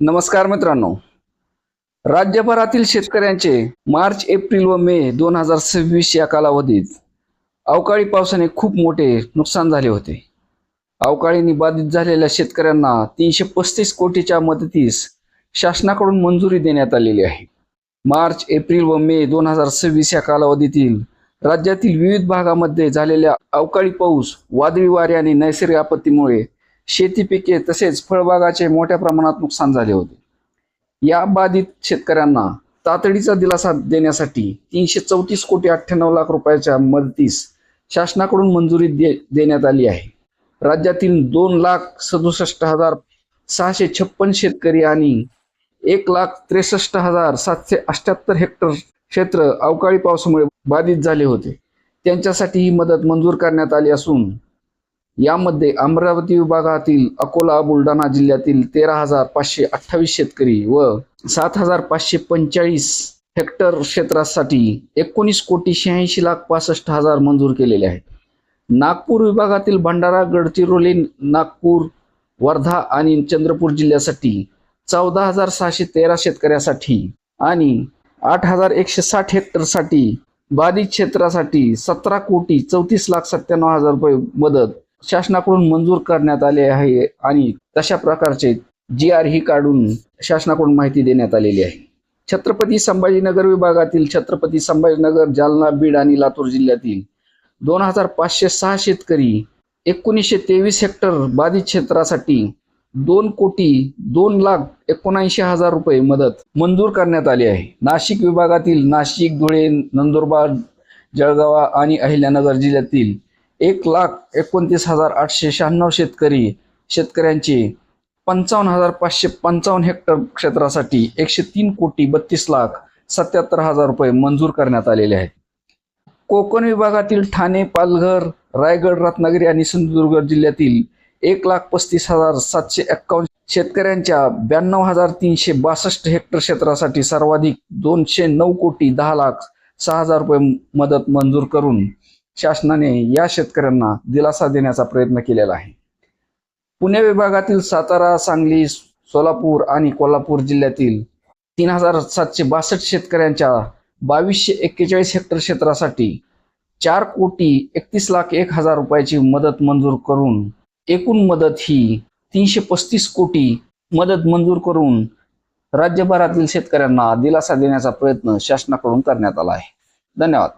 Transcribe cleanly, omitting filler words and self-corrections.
नमस्कार मित्रांनो, राज्यभरातील शेतकऱ्यांचे मार्च, एप्रिल व मे 2026 या कालावधीत अवकाळी पावसाने खूप मोठे नुकसान झाले होते. अवकाळीने बाधित झालेल्या शेतकऱ्यांना 335 कोटीच्या मदतीस शासनाकडून मंजुरी देण्यात आलेली आहे. मार्च, एप्रिल व मे 2026 या कालावधीतील राज्यातील विविध भागामध्ये झालेल्या अवकाळी पाऊस, वादळी वारे आणि नैसर्गिक आपत्तीमुळे शेती पिके तसेच फळबागाचे मोठ्या प्रमाणात नुकसान झाले होते. या बाधित शेतकऱ्यांना तातडीचा दिलासा देण्यासाठी 334 कोटी 98 लाख रुपयाच्या मदतीस शासनाकडून मंजुरी देण्यात आली आहे. राज्यातील 2,67,656 शेतकरी आणि 1,63,778 हेक्टर क्षेत्र अवकाळी पावसामुळे बाधित झाले होते. त्यांच्यासाठी ही मदत मंजूर करण्यात आली असून यामध्ये अमरावती विभागातील अकोला, बुलढाणा जिल्ह्यातील 13,528 शेतकरी व 7,545 हेक्टर क्षेत्रासाठी 19 कोटी 86 लाख 65 हजार मंजूर केलेले आहेत. नागपूर विभागातील भंडारा, गडचिरोली, नागपूर, वर्धा आणि चंद्रपूर जिल्ह्यासाठी 14,613 शेतकऱ्यासाठी आणि 8,160 हेक्टरसाठी बाधित क्षेत्रासाठी 17 कोटी 34 लाख 97 हजार रुपये मदत शासनाकडून मंजूर करण्यात आले आहे आणि तशा प्रकारचे GR ही काढून शासनाकडून माहिती देण्यात आलेली आहे. छत्रपती संभाजीनगर विभागातील छत्रपती संभाजीनगर, जालना, बीड आणि लातूर जिल्ह्यातील 2,506 शेतकरी 1923 हेक्टर बाधित क्षेत्रासाठी 2 कोटी 2 लाख 79 हजार रुपये मदत मंजूर करण्यात आली आहे. नाशिक विभागातील नाशिक, धुळे, नंदुरबार, जळगाव आणि अहिल्यानगर जिल्ह्यातील 1,29,896 शेतकऱ्यांचे 55,555 हेक्टर क्षेत्रासाठी 103 कोटी 32 लाख 77 हजार रुपये मंजूर करण्यात आलेले आहेत. कोकण विभागातील ठाणे, पालघर, रायगड, रत्नागिरी आणि सिंधुदुर्ग जिल्ह्यातील 1,35,751 शेतकऱ्यांच्या 92,362 हेक्टर क्षेत्रासाठी सर्वाधिक 209 कोटी 10 लाख 6 हजार रुपये मदत मंजूर करून शासनाने या शेतकऱ्यांना दिलासा देण्याचा प्रयत्न केलेला आहे. पुणे विभागातील सातारा, सांगली, सोलापूर आणि कोल्हापूर जिल्ह्यातील 3,762 शेतकऱ्यांच्या 2,241 हेक्टर क्षेत्रासाठी 4 कोटी 31 लाख 1 हजार रुपयाची मदत मंजूर करून एकूण मदत ही 335 कोटी मदत मंजूर करून राज्यभरातील शेतकऱ्यांना दिलासा देण्याचा प्रयत्न शासनाकडून करण्यात आला आहे. धन्यवाद.